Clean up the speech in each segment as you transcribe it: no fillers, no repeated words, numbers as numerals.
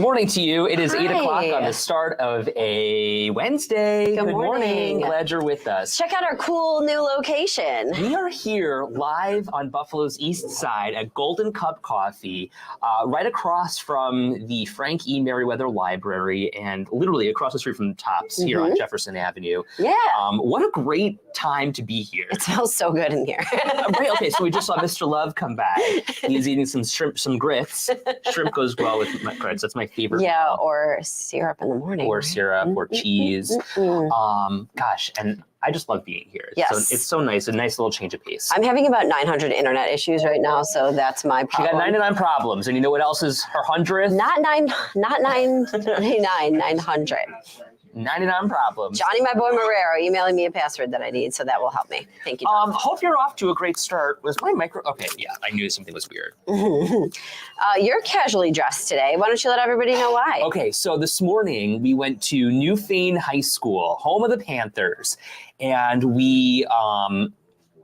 Good morning to you. It is 8 Hi. o'clock on the start of a Wednesday. Good morning. Glad you're with us. Check out our cool new location. We are here live on Buffalo's East Side at Golden Cup Coffee, right across from the Frank E. Merriweather Library and literally across the street from the Tops here on Jefferson Avenue. Yeah. What a great time to be here. It smells so good in here. Right, okay, so we just saw Mr. Love come by. He's eating some shrimp, some grits. Shrimp goes well with my grits. That's my favorite. Yeah, or syrup in the morning. Or syrup or cheese. Gosh, and I just love being here. Yes. So it's so nice, a nice little change of pace. I'm having about 900 internet issues right now, so that's my She problem. got 99 problems, and you know what else is her 100th? Not 999, 900. 99 problems. Johnny, my boy Marrero, emailing me a password that I need, so that will help me. Thank you. Hope you're off to a great start. Was my micro? Okay, yeah, I knew something was weird. You're casually dressed today. Why don't you let everybody know why? Okay, so this morning we went to Newfane High School, home of the Panthers, and we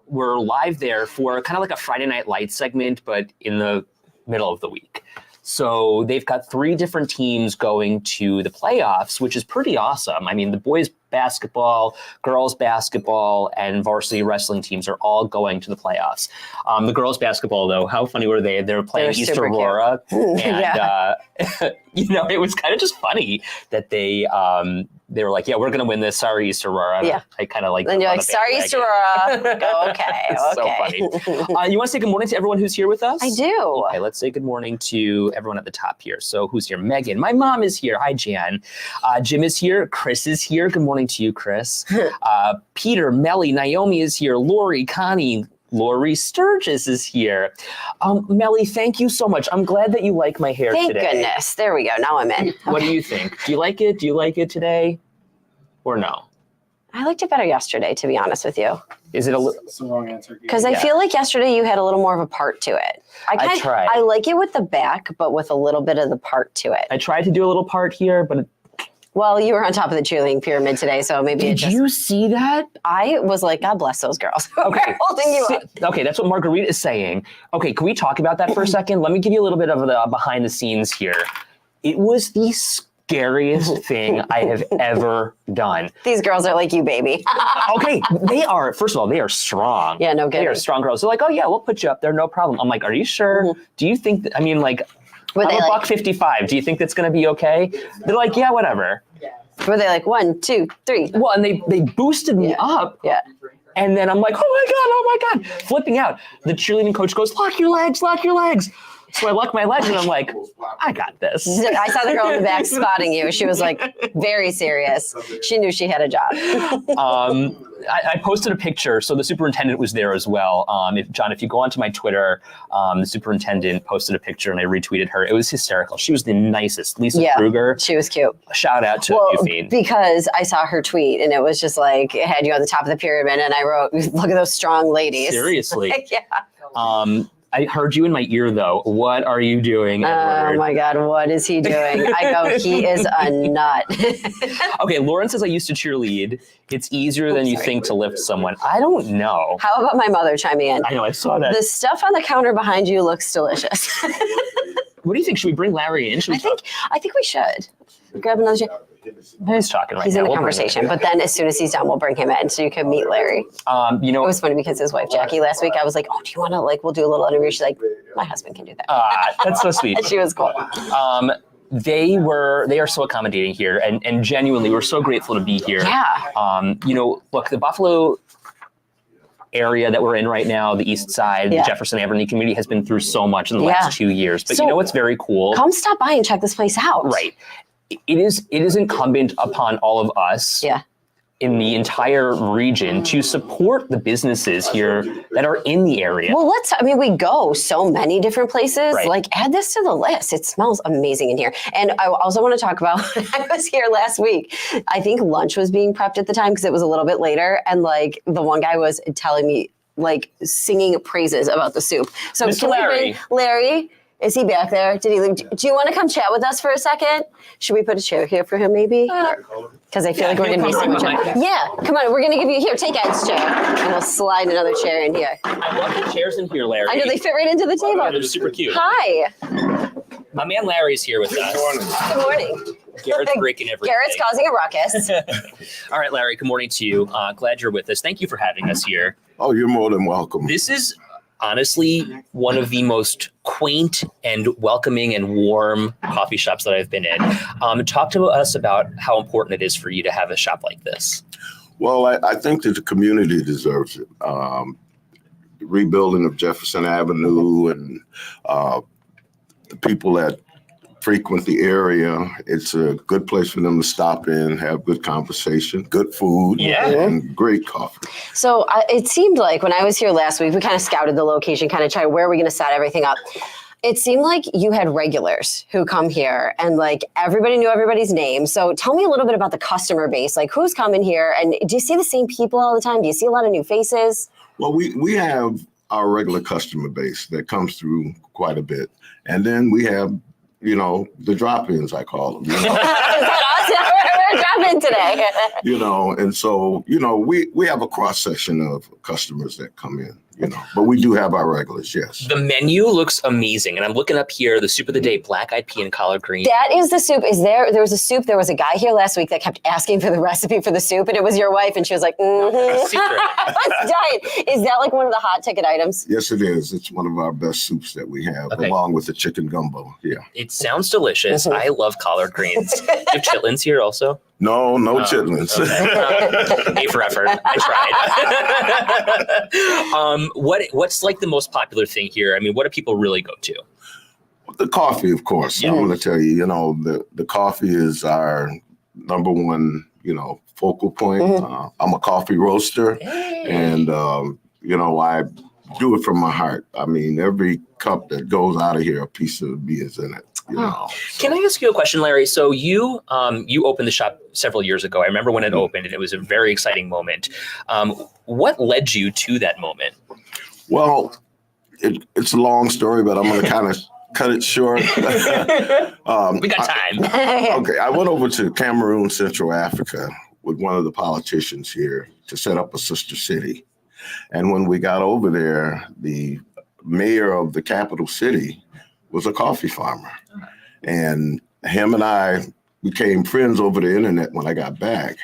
were live there for kind of like a Friday Night Lights segment, but in the middle of the week. So they've got 3 different teams going to the playoffs, which is pretty awesome. I mean, the boys basketball, girls basketball, and varsity wrestling teams are all going to the playoffs. The girls basketball, though, how funny were they? They were playing East Aurora. And, you know, it was kind of just funny that they were like, yeah, we're going to win this. Sorry, East Aurora. Yeah. I kind of like. Then you're like, sorry, East Aurora. Go, okay. So funny. You want to say good morning to everyone who's here with us? I do. Okay, let's say good morning to everyone at the top here. So who's here? Megan. My mom is here. Hi, Jan. Jim is here. Chris is here. Good morning to you, Chris. Peter, Melly, Naomi is here. Lori, Connie, Lori Sturgis is here. Melly, thank you so much. I'm glad that you like my hair Thank today. goodness. There we go. Now I'm in. What do you think? Do you like it? Do you like it today? Or no? I liked it better yesterday, to be honest with you. Is it a little? That's the wrong answer. Because I feel like yesterday you had a little more of a part to it. I tried. I like it with the back, but with a little bit of the part to it. I tried to do a little part here, but Well, you were on top of the cheerleading pyramid today, so maybe did you see that? I was like, God bless those girls. Okay. Holding you up. Okay, that's what Marguerite is saying. Okay, can we talk about that for a second? Let me give you a little bit of the behind the scenes here. It was the scariest thing I have ever done. These girls are like you, baby. Okay, they are, first of all, they are strong. Yeah, no kidding. They are strong girls. They're like, oh yeah, we'll put you up there, no problem. I'm like, are you sure? Do you think, that, I mean, like, Were I'm they a like, $155. Do you think that's going to be okay? They're like, yeah, whatever. were they like 1, 2, 3? Well, and they boosted me up. Yeah. And then I'm like, oh my God, flipping out. The cheerleading coach goes, lock your legs. So I lock my legs and I'm like, I got this. I saw the girl in the back spotting you. She was like very serious. She knew she had a job. I posted a picture. So the superintendent was there as well. If you go onto my Twitter, the superintendent posted a picture and I retweeted her. It was hysterical. She was the nicest. Lisa Kruger. She was cute. Shout out to Newfane. Because I saw her tweet and it was just like, it had you on the top of the pyramid and I wrote, look at those strong ladies. Seriously. Yeah. I heard you in my ear, though. What are you doing, Edward? Oh, my God. What is he doing? I go, he is a nut. Okay, Lauren says I used to cheerlead. It's easier than you think to lift someone. I don't know. How about my mother chiming in? I know, I saw that. The stuff on the counter behind you looks delicious. What do you think? Should we bring Larry in? I think we should. Grab another chair. He's talking right He's now. in the We'll bring him conversation, but then as soon as he's done, we'll bring him in so you can meet Larry. You know, It was funny because his wife, Jackie, last week, I was like, oh, do you want to, like, we'll do a little interview. She's like, my husband can do that. that's so sweet. And she was cool. They are so accommodating here, and genuinely, we're so grateful to be here. Yeah. You know, look, the Buffalo area that we're in right now, the East Side, the Jefferson Avenue community has been through so much in the last 2 years. But So, you know what's very cool? Come stop by and check this place out. Right. It is incumbent upon all of us in the entire region to support the businesses here that are in the area. Well, we go so many different places. Right. Like, add this to the list. It smells amazing in here. And I also want to talk about, I was here last week. I think lunch was being prepped at the time because it was a little bit later. And like the one guy was telling me, like, singing praises about the soup. So Mr. can we Larry. bring Larry? Is he back there? Did he leave? Do you want to come chat with us for a second? Should we put a chair here for him, maybe? Because I feel like we're going to be so much. Yeah, come on. We're going to give you here. Take Ed's chair, and we'll slide another chair in here. I love the chairs in here, Larry. I know they fit right into the table. Yeah, they're super cute. Hi. My man Larry's here with us. Good morning. Garrett's breaking everything. Garrett's causing a ruckus. All right, Larry, good morning to you. Glad you're with us. Thank you for having us here. Oh, you're more than welcome. This is honestly one of the most quaint and welcoming and warm coffee shops that I've been in. Talk to us about how important it is for you to have a shop like this. Well, I think that the community deserves it. The rebuilding of Jefferson Avenue and the people that frequent the area, it's a good place for them to stop in, have good conversation, good food, and great coffee. So it seemed like when I was here last week, we kind of scouted the location, kind of tried where we're going to set everything up. It seemed like you had regulars who come here and like everybody knew everybody's name. So tell me a little bit about the customer base, like who's coming here, and do you see the same people all the time? Do you see a lot of new faces? Well, we have our regular customer base that comes through quite a bit. And then we have, the drop-ins, I call them. Is that us? We're drop-in today. And so, we have a cross-section of customers that come in, but we do have our regulars, yes. The menu looks amazing. And I'm looking up here, the soup of the day, black-eyed pea and collard green. That is the soup. There was a soup. There was a guy here last week that kept asking for the recipe for the soup, and it was your wife, and she was like, Secret. I was dying. Is that like one of the hot ticket items? Yes, it is. It's one of our best soups that we have, along with the chicken gumbo. Yeah. It sounds delicious. I love collard greens. Do you have chitlins here also? No chitlins. Okay. A for effort. I tried. What's like the most popular thing here? I mean, what do people really go to? The coffee, of course. I'm going to tell you, the coffee is our number one, focal point. I'm a coffee roaster, and I do it from my heart. I mean, every cup that goes out of here, a piece of me is in it. Can I ask you a question, Larry? So you opened the shop several years ago. I remember when it opened, and it was a very exciting moment. What led you to that moment? Well, it's a long story, but I'm going to kind of cut it short. We got time. Okay, I went over to Cameroon, Central Africa, with one of the politicians here to set up a sister city. And when we got over there, the mayor of the capital city was a coffee farmer. And him and I became friends over the internet when I got back.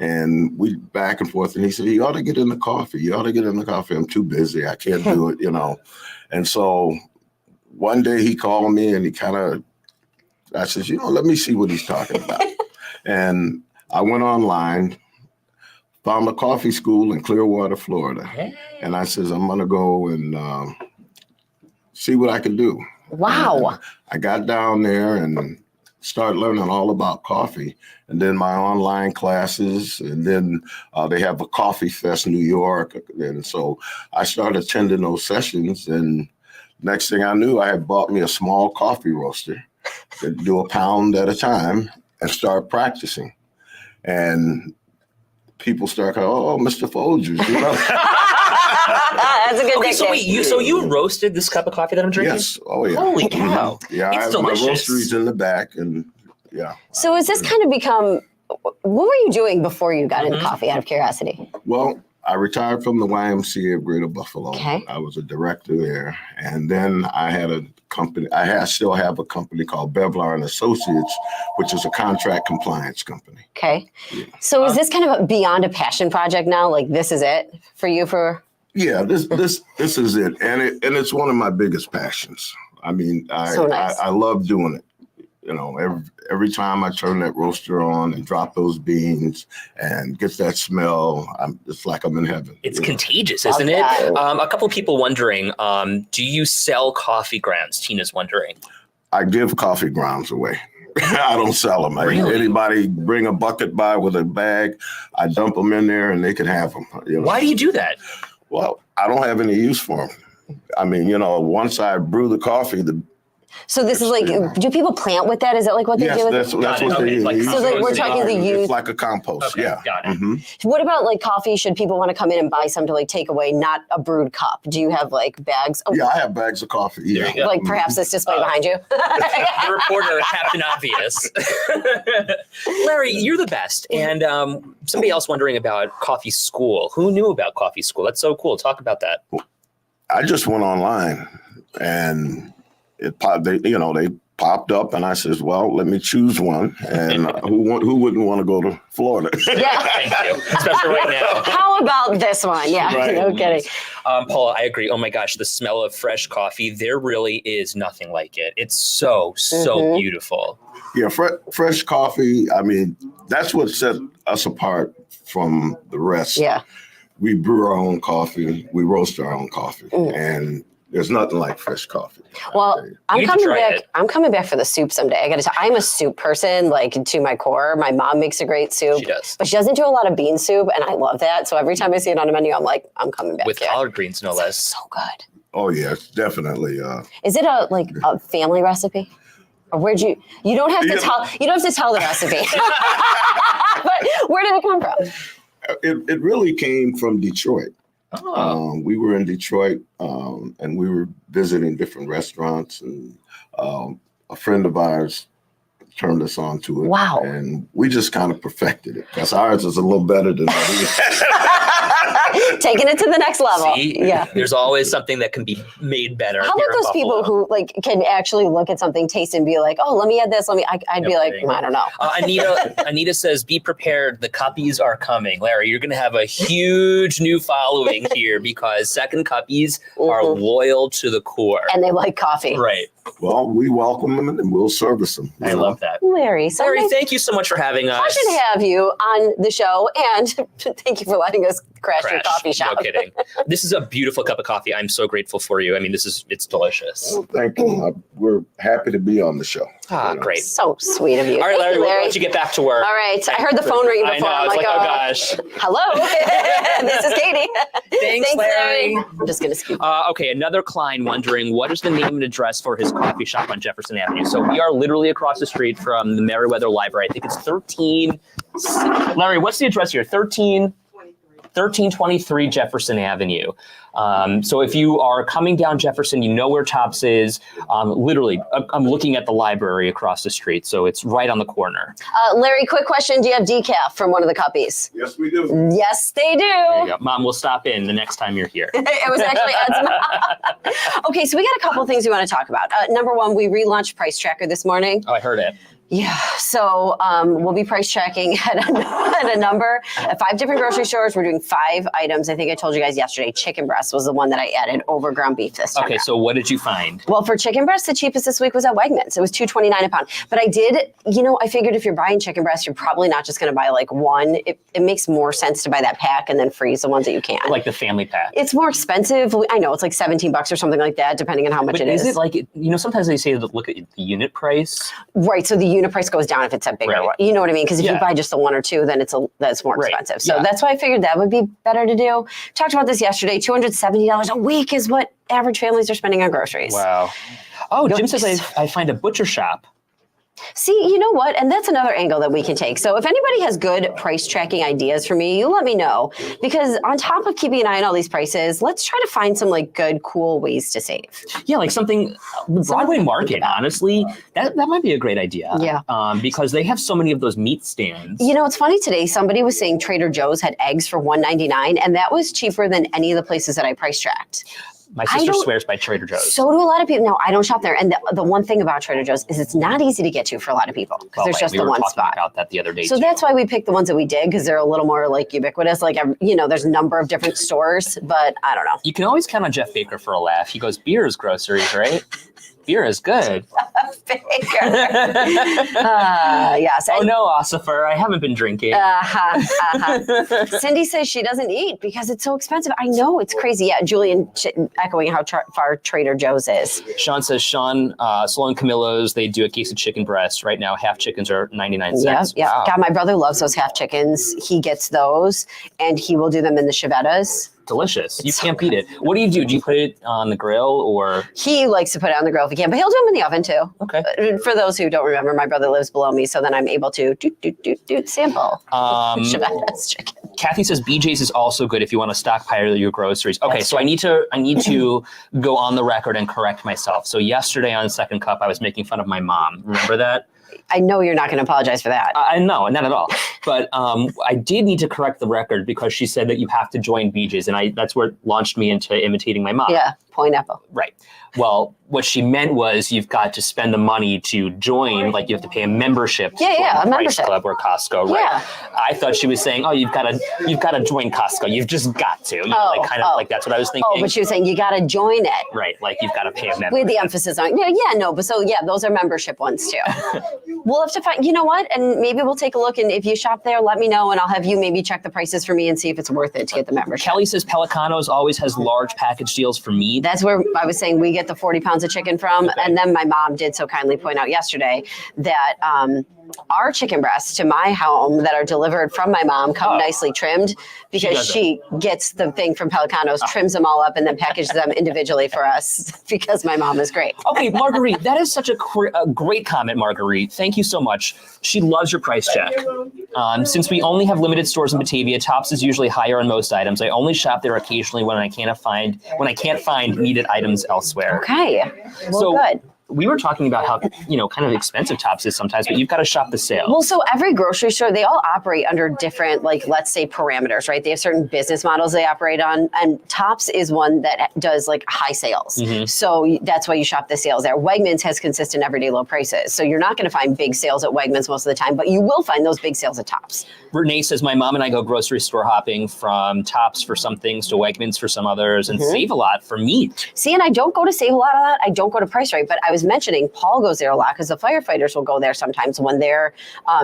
And we back and forth. And he said, you ought to get in the coffee. You ought to get in the coffee. I'm too busy. I can't do it, And so one day he called me and I said, let me see what he's talking about. And I went online, found a coffee school in Clearwater, Florida. Hey. And I says, I'm going to go and see what I can do. Wow. And I got down there and started learning all about coffee, and then my online classes, and then they have a Coffee Fest New York. And so I started attending those sessions, and next thing I knew, I had bought me a small coffee roaster to do a pound at a time and start practicing. And people start going, oh, Mr. Folgers, That's a good Okay, so wait, you roasted this cup of coffee that I'm drinking? Yes. Oh, yeah. Holy cow. Yeah, it's delicious. My roastery's in the back, and yeah. So has this kind of become, what were you doing before you got into coffee, out of curiosity? Well, I retired from the YMCA of Greater Buffalo. Okay. I was a director there. And then I had a company, still have a company called Bevlar and Associates, which is a contract compliance company. Okay. Yeah. So is this kind of beyond a passion project now? Like this is it for you for? Yeah, this is it. And it's one of my biggest passions. I mean, I love doing it. Every time I turn that roaster on and drop those beans and get that smell, it's like I'm in heaven. It's contagious, isn't it? A couple of people wondering, do you sell coffee grounds? Tina's wondering. I give coffee grounds away. I don't sell them. Really? Anybody bring a bucket by with a bag, I dump them in there and they can have them. Why do you do that? Well, I don't have any use for them. I mean, once I brew the coffee, So this is like, do people plant with that? Is that like what they do? Yes, that's what they use. So like we're talking the use. It's like a compost, okay, yeah. Got it. Mm-hmm. What about like coffee? Should people want to come in and buy some to like take away, not a brewed cup? Do you have like bags? Yeah, I have bags of coffee. Yeah. Like perhaps this display behind you? The reporter, Captain Obvious. Larry, you're the best. And somebody else wondering about coffee school. Who knew about coffee school? That's so cool. Talk about that. I just went online and they popped up, and I says, well, let me choose one. And who wouldn't want to go to Florida? Yeah. Thank you, especially right now. How about this one? Yeah, Right. no kidding. Paula, I agree. Oh my gosh, the smell of fresh coffee, there really is nothing like it. It's so beautiful. Yeah, fresh coffee. I mean, that's what set us apart from the rest. Yeah. We brew our own coffee. We roast our own coffee. And there's nothing like fresh coffee. Well, You I'm need to coming try back. it. I'm coming back for the soup someday. I got to tell. I'm a soup person, like to my core. My mom makes a great soup. She does. But she doesn't do a lot of bean soup, and I love that. So every time I see it on a menu, I'm like, I'm coming back. With collard greens, no less. So good. Oh, yeah, it's definitely. Is it a family recipe? Or where'd you don't have to tell you don't have to tell the recipe. But where did it come from? It really came from Detroit. Oh. We were in Detroit, and we were visiting different restaurants, and a friend of ours turned us on to it. Wow. And we just kind of perfected it, because ours is a little better than Taking it to the next level. See? Yeah. There's always something that can be made better. How about here in those people Buffalo. who like can actually look at something, taste, and be like, "Oh, let me add this. I'd be like, kidding. I don't know." Anita says, "Be prepared. The cuppies are coming." Larry, you're going to have a huge new following here, because second cuppies are loyal to the core. And they like coffee. Right. Well, we welcome them and we'll service them. I love that. Larry, Larry, thank you so much for having us. pleasure to have you on the show, and thank you for letting us crash your coffee shop. No kidding. This is a beautiful cup of coffee. I'm so grateful for you. I mean, it's delicious. Well, thank you. We're happy to be on the show. Great. So sweet of you. All right, Thank Larry, you, we'll let you get back to work. All right. I heard the phone ringing I before. know. I I'm was like, oh gosh. Hello. This is Katie. Thanks, Larry. I'm just going to scoop. Okay, another client wondering what is the name and address for his coffee shop on Jefferson Avenue. So we are literally across the street from the Meriwether Library. I think it's 13. Larry, what's the address here? 1323 Jefferson Avenue. So if you are coming down Jefferson, you know where Tops is. Literally, I'm looking at the library across the street, so it's right on the corner. Larry, quick question. Do you have decaf from one of the cuppies? Yes, we do. Yes, they do. There you go. Mom, we'll stop in the next time you're here. It was actually Ed's mom. Okay, so we got a couple things we want to talk about. Number one, we relaunched Price Tracker this morning. Oh, I heard it. Yeah, so we'll be price tracking at a number at 5 different grocery stores. We're doing 5 items. I think I told you guys yesterday, chicken breast was the one that I added over ground beef this time. Okay, so what did you find? Well, for chicken breast, the cheapest this week was at Wegmans. It was $2.29 a pound. But I figured if you're buying chicken breast, you're probably not just going to buy like one. It makes more sense to buy that pack and then freeze the ones that you can. Like the family pack. It's more expensive. I know it's like $17 or something like that, depending on how much But it is. is it like, sometimes they say to look at the unit price. Right, so the unit price goes down if it's a bigger Right. one. You know what I mean? Because if you Yeah. buy just the 1 or 2, then that's more Right. expensive. So Yeah. that's why I figured that would be better to do. Talked about this yesterday. $270 a week is what average families are spending on groceries. Wow. Oh, Jim Yikes. says I find a butcher shop. See, you know what? And that's another angle that we can take. So if anybody has good price tracking ideas for me, you let me know. Because on top of keeping an eye on all these prices, let's try to find some like good, cool ways to save. Yeah, like something, the Broadway Market, honestly, that might be a great idea. Yeah. Because they have so many of those meat stands. You know, it's funny today, somebody was saying Trader Joe's had eggs for $1.99, and that was cheaper than any of the places that I price tracked. My sister swears by Trader Joe's. So do a lot of people. Now, I don't shop there. And the one thing about Trader Joe's is it's not easy to get to for a lot of people because there's just we the were one talking spot. about that the other day, So too. that's why we picked the ones that we did, because they're a little more like ubiquitous. Like, there's a number of different stores, but I don't know. You can always count on Jeff Baker for a laugh. He goes, beer is groceries, right? Beer is good. Baker. Yes. Oh no, Ossifer, I haven't been drinking. Cindy says she doesn't eat because it's so expensive. I know, it's crazy. Yeah, Julian echoing how far Trader Joe's is. Sean says, Sloan Camillo's, they do a case of chicken breast. Right now, half chickens are 99 cents. Yeah. Wow. God, my brother loves those half chickens. He gets those, and he will do them in the chivettas. Delicious. You can't beat it. What do you do? Do you put it on the grill or? He likes to put it on the grill if he can, but he'll do them in the oven too. Okay. For those who don't remember, my brother lives below me, so then I'm able to sample chivettas chicken. Kathy says BJ's is also good if you want to stockpile your groceries. Okay, so I need to go on the record and correct myself. So yesterday on Second Cup, I was making fun of my mom. Remember that? I know you're not going to apologize for that. I know, not at all. But I did need to correct the record because she said that you have to join BJ's, and that's where it launched me into imitating my mom. Yeah, pineapple. Right. Well, what she meant was you've got to spend the money to join, like you have to pay a membership to join a the membership. Price Club or Costco, right? Yeah. I thought she was saying, oh, you've got to join Costco. You've just got to. You know, like that's what I was thinking. Oh, but she was saying you got to join it. Right, like you've got to pay a membership. With the emphasis on, those are membership ones too. We'll have to find, you know what, and maybe we'll take a look, and if you shop there, let me know, and I'll have you maybe check the prices for me and see if it's worth it to get the membership. Kelly says Pelicanos always has large package deals for meat. That's where I was saying we get the 40 pounds of chicken from, and then my mom did so kindly point out yesterday that our chicken breasts to my home that are delivered from my mom come nicely trimmed because she gets the thing from Pelicanos, trims them all up, and then packages them individually for us because my mom is great. Okay, Marguerite, that is such a great comment, Marguerite. Thank you so much. She loves your price check. Since we only have limited stores in Batavia, Tops is usually higher on most items. I only shop there occasionally when I can't find needed items elsewhere. Okay, well, good. We were talking about how, kind of expensive Tops is sometimes, but you've got to shop the sale. Well, so every grocery store, they all operate under different, let's say parameters, right? They have certain business models they operate on, and Tops is one that does high sales. Mm-hmm. So that's why you shop the sales there. Wegmans has consistent everyday low prices. So you're not going to find big sales at Wegmans most of the time, but you will find those big sales at Tops. Renee says, my mom and I go grocery store hopping from Tops for some things to Wegmans for some others and save a lot for meat. See, and I don't go to Save a Lot a lot. I don't go to Price Right, but I was mentioning Paul goes there a lot because the firefighters will go there sometimes when they're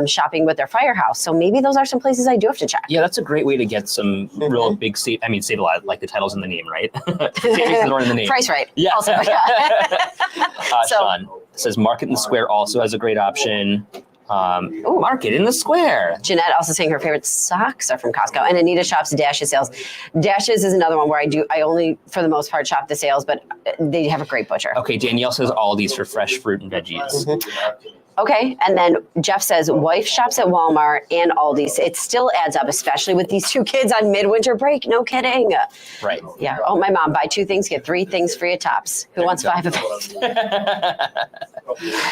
shopping with their firehouse. So maybe those are some places I do have to check. Yeah, that's a great way to get some real big save a lot, like the title's in the name, right? Savings in the name. Price Right. Yeah. Also, yeah. Sean says Market in the Square also has a great option. Market in the Square. Jeanette also saying her favorite socks are from Costco, and Anita shops Dashes sales. Dashes is another one where I only for the most part shop the sales, but they have a great butcher. Okay, Danielle says Aldi's for fresh fruit and veggies. Mm-hmm. Okay, and then Jeff says wife shops at Walmart and Aldi's. It still adds up, especially with these two kids on midwinter break. No kidding. Right. Yeah. Oh, my mom, buy 2 things, get 3 things free at Tops. Who wants 5 of it?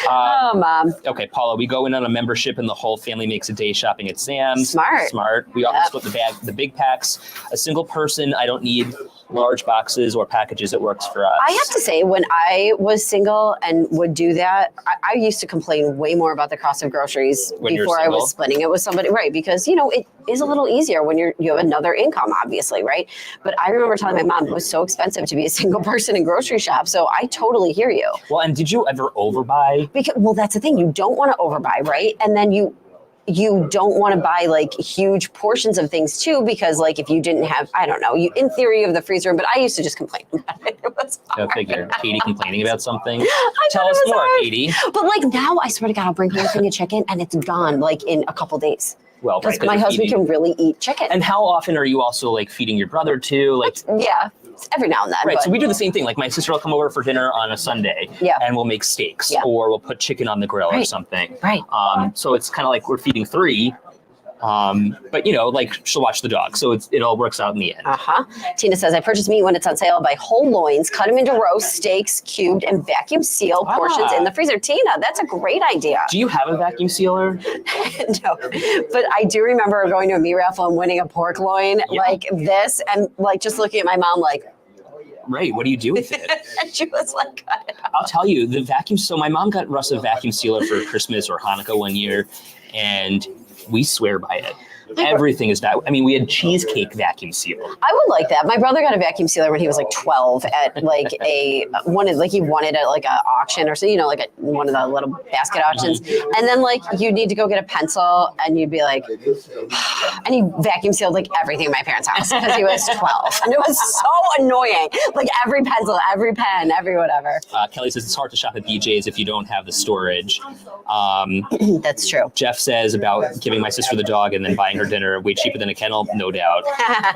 Oh, Mom. Okay, Paula, we go in on a membership and the whole family makes a day shopping at Sam's. Smart. We often split the big packs. A single person, I don't need large boxes or packages. It works for us. I have to say, when I was single and would do that, I used to complain way more about the cost of groceries before I was splitting it with somebody, right? Because, it is a little easier when you have another income, obviously, right? But I remember telling my mom it was so expensive to be a single person in grocery shop. So I totally hear you. Well, and did you ever overbuy? Well, that's the thing. You don't want to overbuy, right? And then you don't want to buy huge portions of things too, because if you didn't have, I don't know, in theory you have the freezer room, but I used to just complain about it. It was hard. I figured. Katie complaining about something. Tell us more, hard. Katie. But now I swear to God, I'll bring home a thing of chicken and it's gone in a couple days. Well, because my husband can really eat chicken. And how often are you also feeding your brother too? Yeah. Every now and then. Right. But. So we do the same thing. My sister will come over for dinner on a Sunday and we'll make steaks or we'll put chicken on the grill or something. Right. So it's kind of we're feeding 3. But she'll watch the dog. So it all works out in the end. Tina says, I purchase meat when it's on sale, buy whole loins, cut them into roast steaks, cubed, and vacuum seal portions in the freezer. Tina, that's a great idea. Do you have a vacuum sealer? No, but I do remember going to a meat raffle and winning a pork loin like this and just looking at my mom Right. What do you do with it? She was like, I'll tell you, the vacuum. So my mom got Russ a vacuum sealer for Christmas or Hanukkah one year, and we swear by it. Everything is that. We had cheesecake vacuum seal. I would like that. My brother got a vacuum sealer when he was 12 at he wanted at a auction or so, one of the little basket auctions. And then you need to go get a pencil and you'd be and he vacuum sealed everything in my parents' house because he was 12. And it was so annoying. Every pencil, every pen, every whatever. Kelly says it's hard to shop at BJ's if you don't have the storage. That's true. Jeff says about giving my sister the dog and then buying her dinner way cheaper than a kennel, no doubt.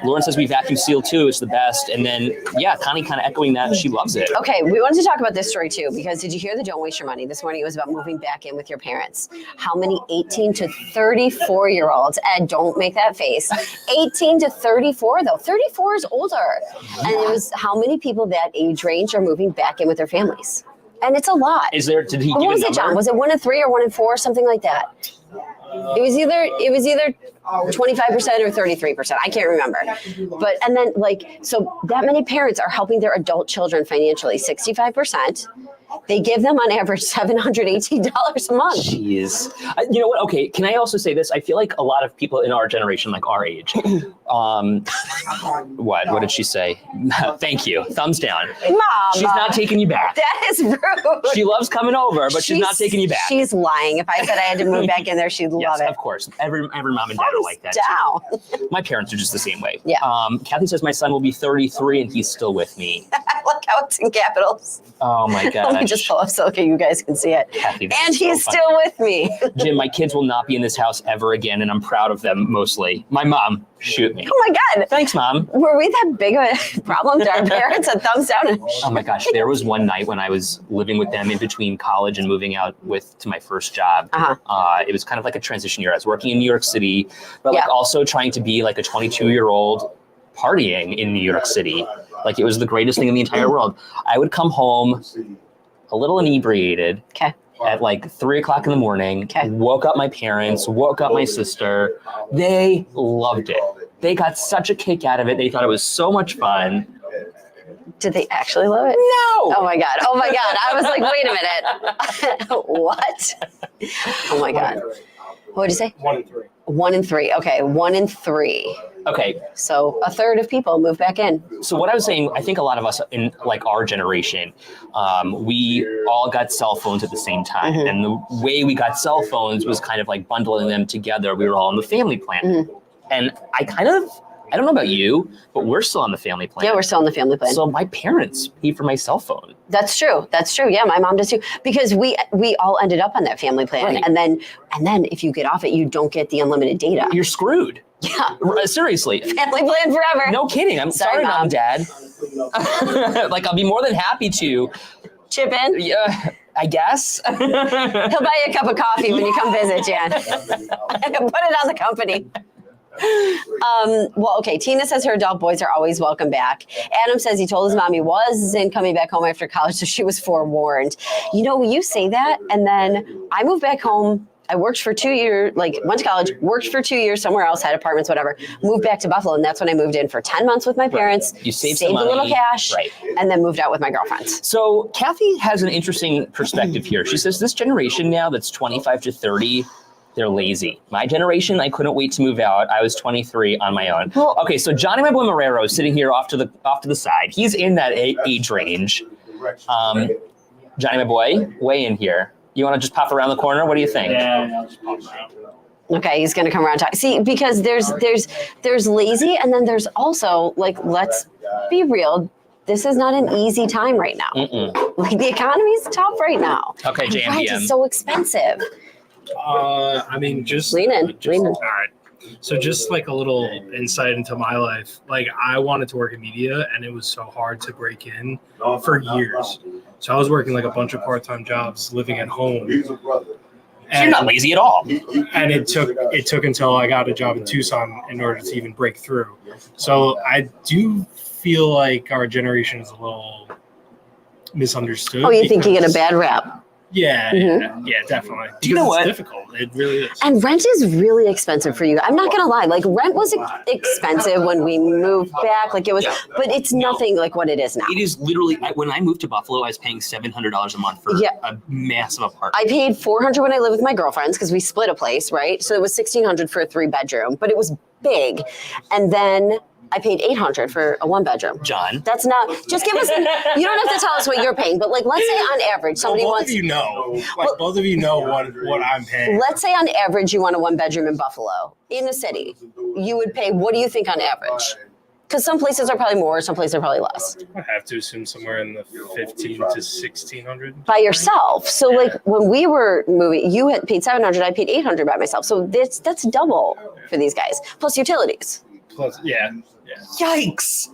Lauren says we vacuum seal too, it's the best. And then Connie kind of echoing that, she loves it. Okay, we wanted to talk about this story too, because did you hear the Don't Waste Your Money? This morning it was about moving back in with your parents. How many 18 to 34 year olds, Ed, don't make that face, 18 to 34 though, 34 is older. And it was how many people that age range are moving back in with their families? And it's a lot. Did he give What was a it, John? number? Was it 1 in 3 or 1 in 4, something like that? It was either 25% or 33%. I can't remember. But and then so that many parents are helping their adult children financially. 65%. They give them on average $718 a month. Jeez. You know what? Okay. Can I also say this? I feel like a lot of people in our generation, like our age, what did she say? Thank you. Thumbs down. Mom. She's not taking you back. That is rude. She loves coming over, but she's not taking you back. She's lying. If I said I had to move back in there, she'd love it. Of course. Every mom and dad are like that. Down. My parents are just the same way. Yeah. Kathy says my son will be 33 and he's still with me. I like how it's in capitals. Oh my gosh. Let me just pull up so okay, you guys can see it. Kathy, and he's so still with me. Jim, my kids will not be in this house ever again, and I'm proud of them mostly. My mom, shoot me. Oh my God. Thanks, Mom. Were we that big of a problem to our parents? A thumbs down. Oh my gosh, there was one night when I was living with them in between college and moving out to my first job. It was kind of like a transition year. I was working in New York City, but also trying to be like a 22-year-old partying in New York City. Like it was the greatest thing in the entire world. I would come home a little inebriated at like 3 o'clock in the morning, woke up my parents, woke up my sister. They loved it. They got such a kick out of it. They thought it was so much fun. Did they actually love it? No. Oh my God. Oh my God. I was like, wait a minute. What? Oh my God. What did you say? 1 in 3. 1 in 3. Okay. 1 in 3. Okay. So a third of people move back in. So what I was saying, I think a lot of us in like our generation, we all got cell phones at the same time. Mm-hmm. And the way we got cell phones was kind of like bundling them together. We were all on the family plan. Mm-hmm. And I don't know about you, but we're still on the family plan. Yeah, we're still on the family plan. So my parents paid for my cell phone. That's true. That's true. Yeah, my mom does too. Because we all ended up on that family plan. Right. And then if you get off it, you don't get the unlimited data. You're screwed. Yeah. Seriously. Family plan forever. No kidding. I'm sorry, Mom and Dad. Like, I'll be more than happy to chip in. Yeah, I guess. He'll buy you a cup of coffee when you come visit, Jan. Put it on the company. Well, okay. Tina says her adult boys are always welcome back. Adam says he told his mom he wasn't coming back home after college, so she was forewarned. You know, you say that, and then I moved back home. I worked for 2 years, went to college, worked for 2 years somewhere else, had apartments, whatever, moved back to Buffalo. And that's when I moved in for 10 months with my parents, You saved a some money. little cash, Right. and then moved out with my girlfriends. So Kathy has an interesting perspective here. She says this generation now that's 25 to 30, they're lazy. My generation, I couldn't wait to move out. I was 23 on my own. Well, okay, so Johnny, my boy Marrero, is sitting here off to the side. He's in that age range. Johnny, my boy, weigh in here. You want to just pop around the corner? What do you think? Yeah, I'll just pop around. Okay, he's gonna come around. See, because there's lazy, and then there's also let's be real. This is not an easy time right now. Like the economy is tough right now. Okay, And JMBM. rent is so expensive. I mean, just Lean in. All right. So just like a little insight into my life. Like I wanted to work in media, and it was so hard to break in for years. So I was working like a bunch of part-time jobs, living at home. You're not lazy at all. And it took until I got a job in Tucson in order to even break through. So I do feel like our generation is a little misunderstood. Oh, you think you get a because- bad rap? Yeah, Mhm. yeah, definitely. Do you know Because what? It's difficult. It really is. And rent is really expensive for you. I'm not gonna lie. Like rent was expensive when we moved back. Like it was, but it's nothing like what it is now. It is literally, when I moved to Buffalo, I was paying $700 a month for a massive apartment. I paid $400 when I lived with my girlfriends because we split a place, right? So it was $1,600 for a 3-bedroom, but it was big. And then I paid $800 for a 1-bedroom. John. That's not, just give us, you don't have to tell us what you're paying, but like, let's say on average, somebody both wants, of you know, both of you know what I'm paying. let's say on average, you want a 1-bedroom in Buffalo, in the city. You would pay, what do you think on average? Because some places are probably more, some places are probably less. I have to assume somewhere in the 15 to 1600. By yourself. So like when we were moving, you had paid $700, I paid $800 by myself. So that's double for these guys, plus utilities. Plus, yeah. Yikes.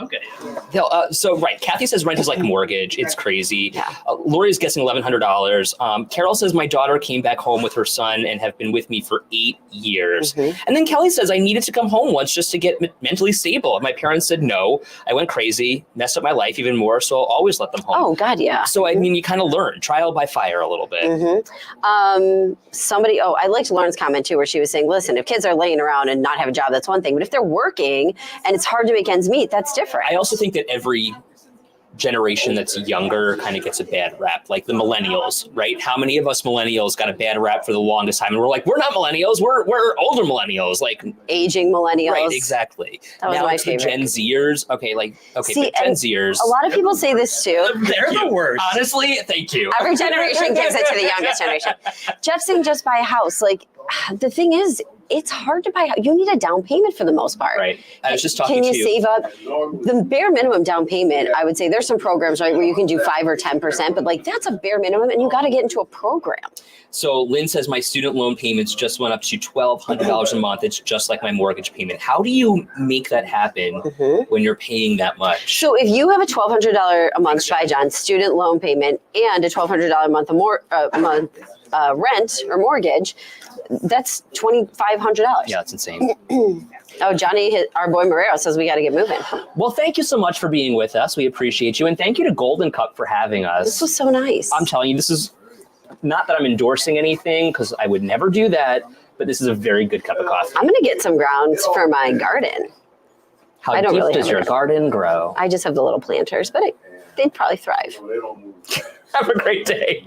Okay. So right, Kathy says rent is like mortgage. It's crazy. Yeah. Lori's guessing $1,100. Carol says my daughter came back home with her son and have been with me for 8 years. Mm-hmm. And then Kelly says I needed to come home once just to get mentally stable. My parents said no. I went crazy, messed up my life even more. So I'll always let them home. Oh God, yeah. So I mean, you kind of learn trial by fire a little bit. I liked Lauren's comment too, where she was saying, listen, if kids are laying around and not have a job, that's one thing. But if they're working and it's hard to make ends meet, that's different. I also think that every generation that's younger kind of gets a bad rap, like the millennials, right? How many of us millennials got a bad rap for the longest time? And we're like, we're not millennials, we're older millennials, like aging millennials. Right, exactly. That was now my it's the favorite. Gen Zers. See, but Gen Zers. A lot of people say this too. They're the worst. Honestly, thank you. Every generation gives it to the youngest generation. Jeff saying just buy a house. Like, the thing is, it's hard to buy. You need a down payment for the most part. Right. I was just talking Can you to save up the bare minimum down payment? I would say there's some programs, right, where you can do 5 or 10%, but like that's a bare minimum, and you got to get into a program. So Lynn says my student loan payments just went up to $1,200 a month. It's just like my mortgage payment. How do you make that happen when you're paying that much? So if you have a $1,200 a month, by John, student loan payment and a $1,200 a month rent or mortgage, that's $2,500. Yeah, that's insane. Oh, Johnny, our boy Marrero says we got to get moving. Well, thank you so much for being with us. We appreciate you. And thank you to Golden Cup for having us. This was so nice. I'm telling you, this is not that I'm endorsing anything because I would never do that, but this is a very good cup of coffee. I'm going to get some grounds for my garden. How I don't deep really does have your any. garden grow? I just have the little planters, but they'd probably thrive. Have a great day.